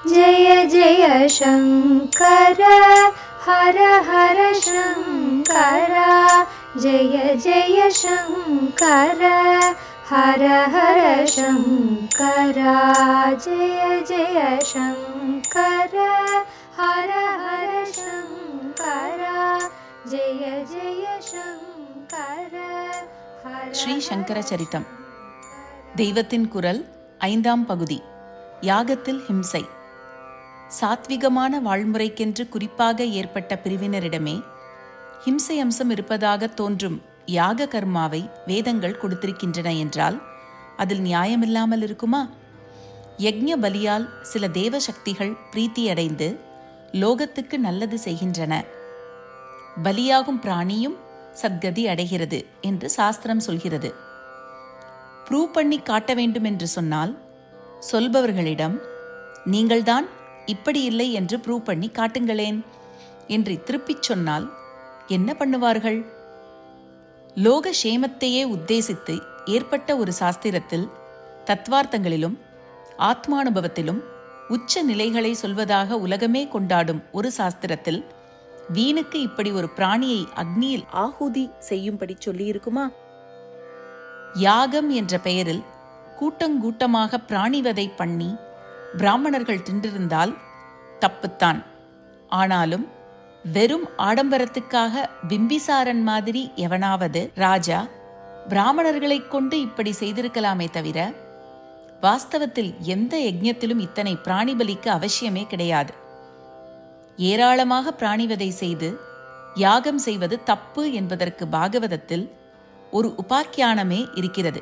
जय जय शङ्कर हर हर शङ्कर जय जय शङ्कर हर हर शङ्कर जय जय शङ्कर हर हर शङ्कर जय जय शङ्कर ஸ்ரீ சங்கர சரிதம். தெய்வத்தின் குரல் 5ஆம் பகுதி. யாகத்தில் ஹிம்சை. சாத்விகமான வாழ்முறைக்கென்று குறிப்பாக ஏற்பட்ட பிரிவினரிடமே ஹிம்சை அம்சம் இருப்பதாக தோன்றும் யாக கர்மாவை வேதங்கள் கொடுத்திருக்கின்றன என்றால் அதில் நியாயமில்லாமல் இருக்குமா? யக்ஞ பலியால் சில தேவ சக்திகள் பிரீத்தியடைந்து லோகத்துக்கு நல்லது செய்கின்றன. பலியாகும் பிராணியும் சத்கதி அடைகிறது என்று சாஸ்திரம் சொல்கிறது. ப்ரூவ் பண்ணி காட்ட வேண்டும் என்று சொன்னால் சொல்பவர்களிடம் நீங்கள்தான் இப்படி இல்லை என்று ப்ரூவ் பண்ணி காட்டுங்களேன் என்று திருப்பிச் சொன்னால் என்ன பண்ணுவார்கள்? லோக சேமத்தையே உத்தேசித்து ஏற்பட்ட ஒரு சாஸ்திரத்தில் தத்வார்த்தங்களிலும் ஆத்மானுபவத்திலும் உச்ச நிலைகளை சொல்வதாக உலகமே கொண்டாடும் ஒரு சாஸ்திரத்தில் வீணுக்கு இப்படி ஒரு பிராணியை அக்னியில் ஆஹூதி செய்யும்படி சொல்லியிருக்குமா? யாகம் என்ற பெயரில் கூட்டங்கூட்டமாக பிராணிவதை பண்ணி பிராமணர்கள் தின்றிருந்தால் தப்புத்தான். ஆனாலும் வெறும் ஆடம்பரத்துக்காக பிம்பிசாரன் மாதிரி எவனாவது ராஜா பிராமணர்களை கொண்டு இப்படி செய்திருக்கலாமே தவிர வாஸ்தவத்தில் எந்த யஜ்ஞத்திலும் இத்தனை பிராணி பலிக்கு அவசியமே கிடையாது. ஏராளமாக பிராணிவதை செய்து யாகம் செய்வது தப்பு என்பதற்கு பாகவதத்தில் ஒரு உபாக்கியானமே இருக்கிறது.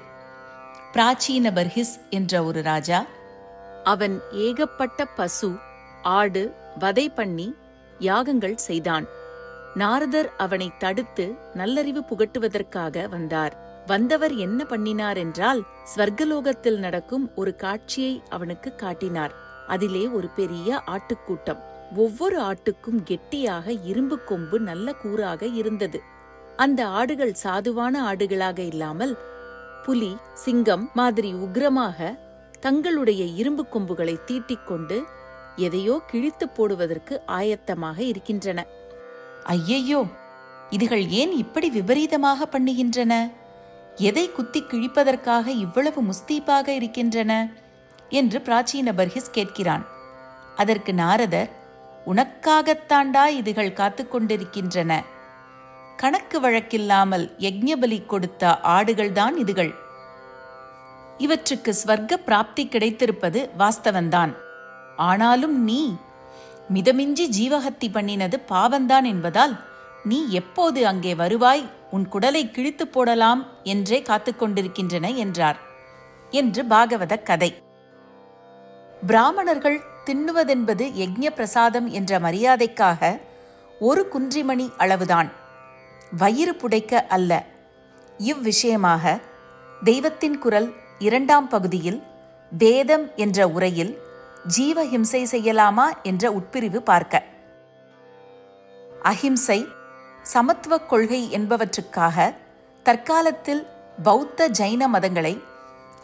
பிராச்சீன பர்ஹிஸ் என்ற ஒரு ராஜா, அவன் ஏகப்பட்ட பசு ஆடு வதை பண்ணி யாகங்கள் செய்தான். நாரதர் அவனை தடுத்து நல்லறிவு புகட்டுவதற்காக வந்தார். வந்தவர் என்ன பண்ணினார் என்றால் ஸ்வர்கலோகத்தில் நடக்கும் ஒரு காட்சியை அவனுக்கு காட்டினார். அதிலே ஒரு பெரிய ஆட்டுக்கூட்டம். ஒவ்வொரு ஆட்டுக்கும் கெட்டியாக இரும்பு கொம்பு நல்ல கூராக இருந்தது. அந்த ஆடுகள் சாதுவான ஆடுகளாக இல்லாமல் புலி சிங்கம் மாதிரி உக்ரமாக தங்களுடைய இரும்பு கொம்புகளை தீட்டிக்கொண்டு எதையோ கிழித்து போடுவதற்கு ஆயத்தமாக இருக்கின்றன. ஐயையோ, இதுகள் ஏன் இப்படி விபரீதமாக பண்ணுகின்றன? எதை குத்தி கிழிப்பதற்காக இவ்வளவு முஸ்தீப்பாக இருக்கின்றன என்று பிராச்சீன பர்ஹிஸ் கேட்கிறான். அதற்கு நாரதர், உனக்காகத்தாண்டா இதுகள் காத்து கொண்டிருக்கின்றன. கணக்கு வழக்கில்லாமல் யக்ஞபலி கொடுத்த ஆடுகள்தான் இதுகள். இவற்றுக்கு ஸ்வர்க்க பிராப்தி கிடைத்திருப்பது வாஸ்தவன்தான். ஆனாலும் நீ மிதமிஞ்சி ஜீவஹத்தி பண்ணினது பாவந்தான் என்பதால் நீ எப்போது அங்கே வருவாய், உன் குடலை கிழித்து போடலாம் என்றே காத்துக்கொண்டிருக்கின்றன என்றார் என்று பாகவத கதை. பிராமணர்கள் தின்னுவதென்பது யக்ஞ பிரசாதம் என்ற மரியாதைக்காக ஒரு குன்றிமணி அளவுதான், வயிறு புடைக்க அல்ல. இவ்விஷயமாக தெய்வத்தின் குரல் 2ஆம் பகுதியில் வேதம் என்ற உரையில் ஜீவஹிம்சை செய்யலாமா என்ற உட்பிரிவு பார்க்க, அஹிம்சை சமத்துவ கொள்கை என்பவற்றுக்காக தற்காலத்தில் பௌத்த ஜைன மதங்களை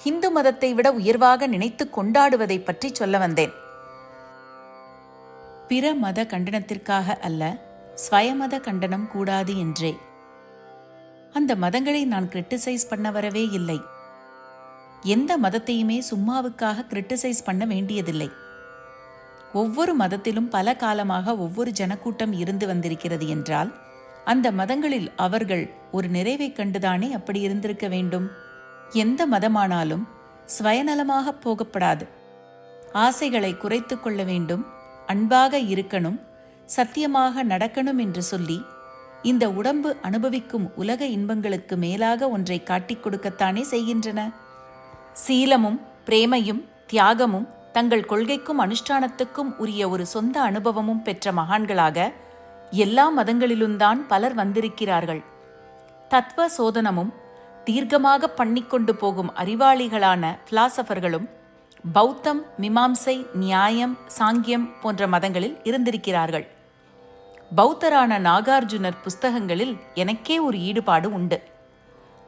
ஹிந்து மதத்தை விட உயர்வாக நினைத்து கொண்டாடுவதை பற்றி சொல்ல வந்தேன். பிற மத கண்டனத்திற்காக அல்ல, ஸ்வயமத கண்டனம் கூடாது என்றே. அந்த மதங்களை நான் கிரிட்டிசைஸ் பண்ண வரவே இல்லை. எந்த மதத்தையுமே சும்மாவுக்காக கிரிட்டிசைஸ் பண்ண வேண்டியதில்லை. ஒவ்வொரு மதத்திலும் பல காலமாக ஒவ்வொரு ஜனக்கூட்டம் இருந்து வந்திருக்கிறது என்றால் அந்த மதங்களில் அவர்கள் ஒரு நிறைவை கண்டுதானே அப்படி இருந்திருக்க வேண்டும். எந்த மதமானாலும் ஸ்வயநலமாக போகப்படாது. ஆசைகளை குறைத்து கொள்ள வேண்டும், அன்பாக இருக்கணும், சத்தியமாக நடக்கணும் என்று சொல்லி இந்த உடம்பு அனுபவிக்கும் உலக இன்பங்களுக்கு மேலாக ஒன்றை காட்டிக் கொடுக்கத்தானே செய்கின்றன. சீலமும் பிரேமையும் தியாகமும் தங்கள் கொள்கைக்கும் அனுஷ்டானத்துக்கும் உரிய ஒரு சொந்த அனுபவமும் பெற்ற மகான்களாக எல்லா மதங்களிலும்தான் பலர் வந்திருக்கிறார்கள். தத்துவ சோதனமும் தீர்க்கமாக பண்ணிக்கொண்டு போகும் அறிவாளிகளான பிலாசபர்களும் பௌத்தம், மீமாம்சை, நியாயம், சாங்கியம் போன்ற மதங்களில் இருந்திருக்கிறார்கள். பௌத்தரான நாகார்ஜுனர் புஸ்தகங்களில் எனக்கே ஒரு ஈடுபாடு உண்டு.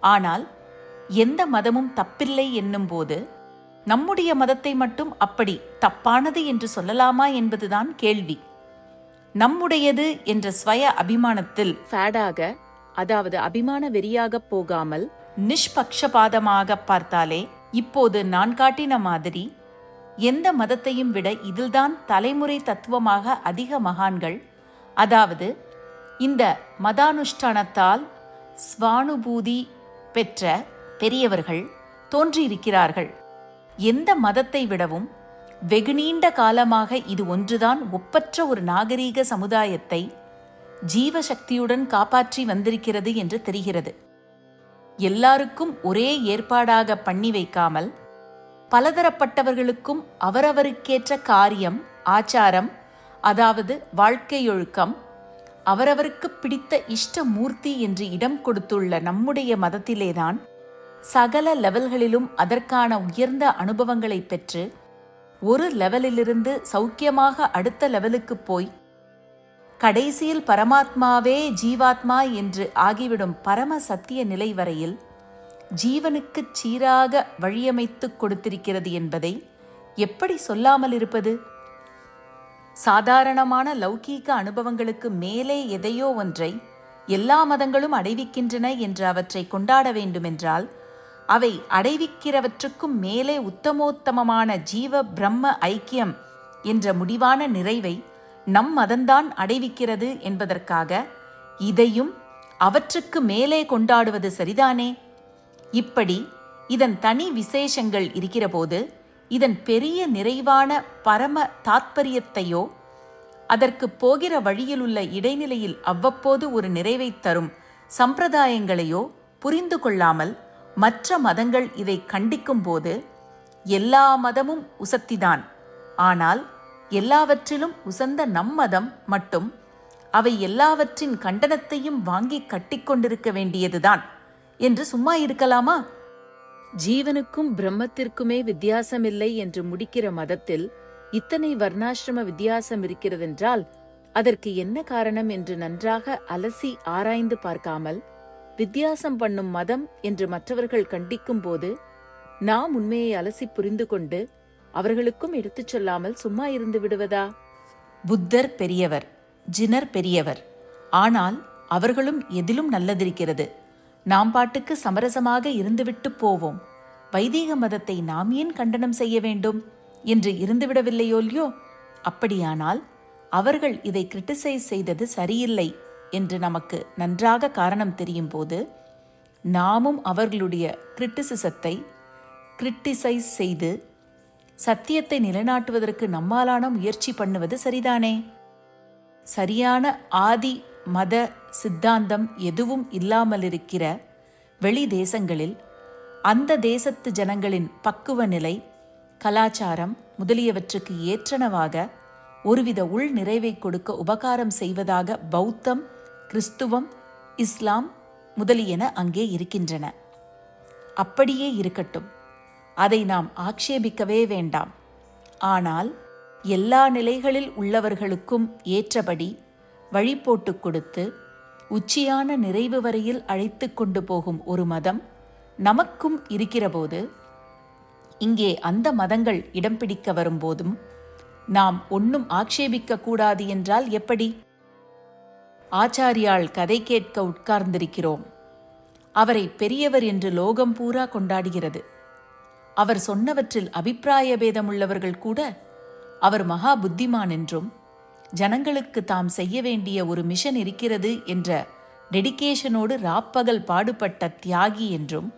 ஆனால் எந்த மதமும் தப்பில்லை என்னும்போது நம்முடைய மதத்தை மட்டும் அப்படி தப்பானது என்று சொல்லலாமா என்பதுதான் கேள்வி. நம்முடையது என்ற ஸ்வய அபிமானத்தில் ஃபேடாக, அதாவது அபிமான வெறியாக போகாமல் நிஷ்பக்ஷபாதமாக பார்த்தாலே, இப்போது நான் காட்டின மாதிரி எந்த மதத்தையும் விட இதில்தான் தலைமுறை தத்துவமாக அதிக மகான்கள், அதாவது இந்த மதானுஷ்டானத்தால் ஸ்வானுபூதி பெற்ற பெரியவர்கள் தோன்றியிருக்கிறார்கள். எந்த மதத்தை விடவும் வெகு நீண்ட காலமாக இது ஒன்றுதான் ஒப்பற்ற ஒரு நாகரீக சமுதாயத்தை ஜீவசக்தியுடன் காப்பாற்றி வந்திருக்கிறது என்று தெரிகிறது. எல்லாருக்கும் ஒரே ஏற்பாடாக பண்ணி வைக்காமல் பலதரப்பட்டவர்களுக்கும் அவரவருக்கேற்ற காரியம், ஆச்சாரம், அதாவது வாழ்க்கையொழுக்கம், அவரவருக்கு பிடித்த இஷ்ட மூர்த்தி என்று இடம் கொடுத்துள்ள நம்முடைய மதத்திலேதான் சகல லெவல்களிலும் அதற்கான உயர்ந்த அனுபவங்களை பெற்று ஒரு லெவலிலிருந்து சௌக்கியமாக அடுத்த லெவலுக்கு போய் கடைசியில் பரமாத்மாவே ஜீவாத்மா என்று ஆகிவிடும் பரம சத்திய நிலை வரையில் ஜீவனுக்கு சீராக வழியமைத்து கொடுத்திருக்கிறது என்பதை எப்படி சொல்லாமல் இருப்பது? சாதாரணமான லௌகீக அனுபவங்களுக்கு மேலே எதையோ ஒன்றை எல்லா மதங்களும் அடைவிக்கின்றன என்று அவற்றை கொண்டாட வேண்டுமென்றால், அவை அடைவிக்கிறவற்றுக்கும் மேலே உத்தமோத்தமமான ஜீவ பிரம்ம ஐக்கியம் என்ற முடிவான நிறைவை நம் மதம்தான் அடைவிக்கிறது என்பதற்காக இதையும் அவற்றுக்கு மேலே கொண்டாடுவது சரிதானே? இப்படி இதன் தனி விசேஷங்கள் இருக்கிறபோது இதன் பெரிய நிறைவான பரம தாத்பரியத்தையோ அதற்கு போகிற வழியிலுள்ள இடைநிலையில் அவ்வப்போது ஒரு நிறைவைத் தரும் சம்பிரதாயங்களையோ புரிந்து கொள்ளாமல் மற்ற மதங்கள் இதை கண்டிக்கும் போது, எல்லா மதமும் உசத்திதான், ஆனால் எல்லாவற்றிலும் உசந்த நம் மதம் மட்டும் அவை எல்லாவற்றின் கண்டனத்தையும் வாங்கி கட்டிக்கொண்டிருக்க வேண்டியதுதான் என்று சும்மா இருக்கலாமா? ஜீவனுக்கும் பிரம்மத்திற்குமே வித்தியாசமில்லை என்று முடிக்கிற மதத்தில் இத்தனை வர்ணாசிரம வித்தியாசம் இருக்கிறதென்றால் அதற்கு என்ன காரணம் என்று நன்றாக அலசி ஆராய்ந்து பார்க்காமல் வித்தியாசம் பண்ணும் மதம் என்று மற்றவர்கள் கண்டிக்கும் போது நாம் உண்மையை அலசி புரிந்து கொண்டு அவர்களுக்கும் எடுத்துச் சொல்லாமல் சும்மா இருந்து விடுவதா? புத்தர் பெரியவர், ஜினர் பெரியவர், ஆனால் அவர்களும் எதிலும் நல்லதிருக்கிறது. நாம் பாட்டுக்கு சமரசமாக இருந்துவிட்டு போவோம், வைதீக மதத்தை நாம் ஏன் கண்டனம் செய்ய வேண்டும் என்று இருந்துவிடவில்லையோல்யோ? அப்படியானால் அவர்கள் இதை கிரிட்டிசைஸ் செய்தது சரியில்லை என்று நமக்கு நன்றாக காரணம் தெரியும் போது நாமும் அவர்களுடைய கிரிட்டிசிசத்தை கிரிட்டிசைஸ் செய்து சத்தியத்தை நிலைநாட்டுவதற்கு நம்மாலான முயற்சி பண்ணுவது சரிதானே? சரியான ஆதி மத சித்தாந்தம் எதுவும் இல்லாமலிருக்கிற வெளி தேசங்களில் அந்த தேசத்து ஜனங்களின் பக்குவ நிலை, கலாச்சாரம் முதலியவற்றுக்கு ஏற்றனவாக ஒருவித உள் நிறைவை கொடுக்க உபகாரம் செய்வதாக பௌத்தம், கிறிஸ்துவம், இஸ்லாம் முதலியன அங்கே இருக்கின்றன. அப்படியே இருக்கட்டும், அதை நாம் ஆக்ஷேபிக்கவே வேண்டாம். ஆனால் எல்லா நிலைகளில் உள்ளவர்களுக்கும் ஏற்றபடி வழி போட்டு கொடுத்து உச்சியான நிறைவு வரையில் அழைத்து கொண்டு போகும் ஒரு மதம் நமக்கும் இருக்கிறபோது, இங்கே அந்த மதங்கள் இடம் பிடிக்க வரும்போதும் நாம் ஒன்றும் ஆக்ஷேபிக்க கூடாது என்றால் எப்படி? ஆச்சாரியால் கதை கேட்க உட்கார்ந்திருக்கிறோம். அவரை பெரியவர் என்று லோகம் பூரா கொண்டாடுகிறது. அவர் சொன்னவற்றில் அபிப்பிராய பேதமுள்ளவர்கள் கூட அவர் மகா புத்திமான் என்றும், ஜனங்களுக்கு தாம் செய்ய வேண்டிய ஒரு மிஷன் இருக்கிறது என்ற டெடிகேஷனோடு ராப்பகல் பாடுபட்ட தியாகி என்றும்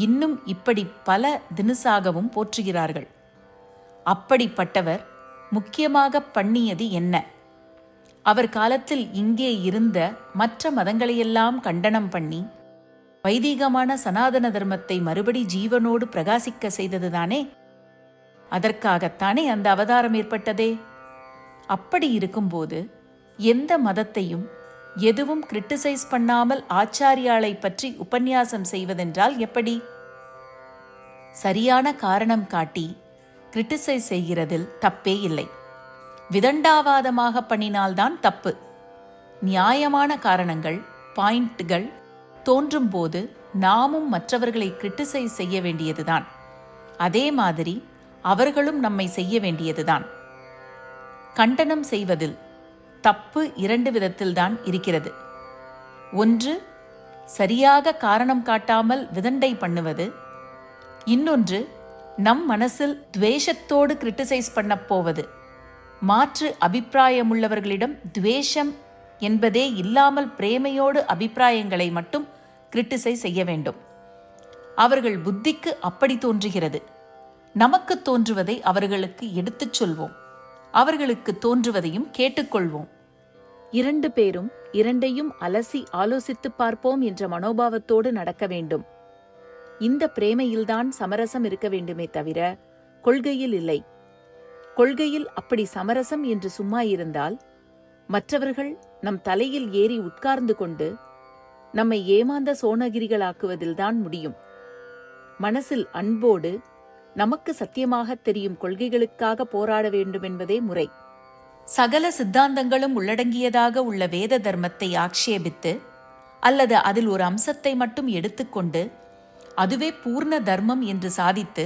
இன்னும் இப்படி பல தினுசாகவும் போற்றுகிறார்கள். அப்படிப்பட்டவர் முக்கியமாக பண்ணியது என்ன? அவர் காலத்தில் இங்கே இருந்த மற்ற மதங்களையெல்லாம் கண்டனம் பண்ணி வைதீகமான சனாதன தர்மத்தை மறுபடி ஜீவனோடு பிரகாசிக்க செய்ததுதானே? அதற்காகத்தானே அந்த அவதாரம் ஏற்பட்டதே. அப்படி இருக்கும்போது எந்த மதத்தையும் எதுவும் கிரிட்டிசைஸ் பண்ணாமல் ஆச்சாரியாளை பற்றி உபன்யாசம் செய்வதென்றால் எப்படி? சரியான காரணம் காட்டி கிரிட்டிசைஸ் செய்கிறதில் தப்பே இல்லை. விதண்டாவாதமாக பண்ணினால்தான் தப்பு. நியாயமான காரணங்கள், பாயிண்ட்கள் தோன்றும் போது நாமும் மற்றவர்களை கிரிட்டிசைஸ் செய்ய வேண்டியதுதான். அதே மாதிரி அவர்களும் நம்மை செய்ய வேண்டியதுதான். கண்டனம் செய்வதில் தப்பு 2 விதத்தில்தான் இருக்கிறது. ஒன்று, சரியாக காரணம் காட்டாமல் விதண்டை பண்ணுவது. இன்னொன்று, நம் மனசில் துவேஷத்தோடு கிரிட்டிசைஸ் பண்ண போவது. மாற்று அபிப்பிராயமுள்ளவர்களிடம் துவேஷம் என்பதே இல்லாமல் பிரேமையோடு அபிப்பிராயங்களை மட்டும் கிரிட்டிசைஸ் செய்ய வேண்டும். அவர்கள் புத்திக்கு அப்படி தோன்றுகிறது. நமக்கு தோன்றுவதை அவர்களுக்கு எடுத்துச் சொல்வோம். அவர்களுக்கு தோன்றுவதையும் கேட்டுக்கொள்வோம். 2 பேரும் 2ஐயும் அலசி ஆலோசித்து பார்ப்போம் என்ற மனோபாவத்தோடு நடக்க வேண்டும். இந்த பிரேமையில்தான் சமரசம் இருக்க வேண்டுமே தவிர கொள்கையில் இல்லை. கொள்கையில் அப்படி சமரசம் என்று சும்மா இருந்தால் மற்றவர்கள் நம் தலையில் ஏறி உட்கார்ந்து கொண்டு நம்மை ஏமாந்த சோனகிரிகளாக்குவதில்தான் முடியும். மனசில் அன்போடு நமக்கு சத்தியமாக தெரியும் கொள்கைகளுக்காக போராட வேண்டும் என்பதே முறை. சகல சித்தாந்தங்களும் உள்ளடங்கியதாக உள்ள வேத தர்மத்தை ஆக்ஷேபித்து அல்லது அதில் ஒரு அம்சத்தை மட்டும் எடுத்துக்கொண்டு அதுவே பூர்ண தர்மம் என்று சாதித்து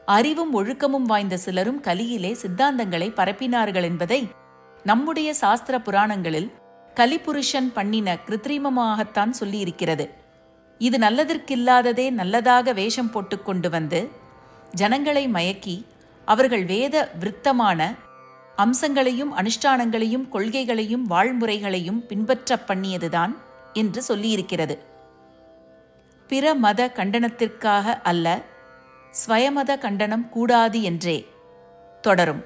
அறிவும் ஒழுக்கமும் வாய்ந்த சிலரும் கலியிலே சித்தாந்தங்களை பரப்பினார்கள் என்பதை நம்முடைய சாஸ்திர புராணங்களில் கலிபுருஷன் பண்ணின கிருத்ரிமமாகத்தான் சொல்லியிருக்கிறது. இது நல்லதற்கில்லாததே நல்லதாக வேஷம் போட்டுக்கொண்டு வந்து ஜனங்களை மயக்கி அவர்கள் வேத விருத்தமான அம்சங்களையும் அனுஷ்டானங்களையும் கொள்கைகளையும் வாழ்முறைகளையும் பின்பற்ற பண்ணியதுதான் என்று சொல்லியிருக்கிறது. பிற மத கண்டனத்திற்காக அல்ல, ஸ்வயமத கண்டனம் கூடாது என்றே. தொடரும்.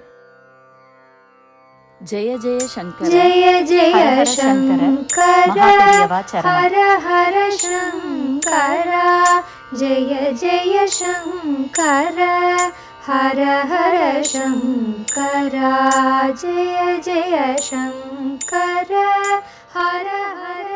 ஜெய ஜெய சங்கர, ஜெய ஜெய சங்கர, மகாபெரியவா சரணம். ஹர ஹர சங்கர, ஜெய ஜெய சங்கர, ஹர ஹர சங்கர, ஜெய ஜெய சங்கர, ஹர ஹர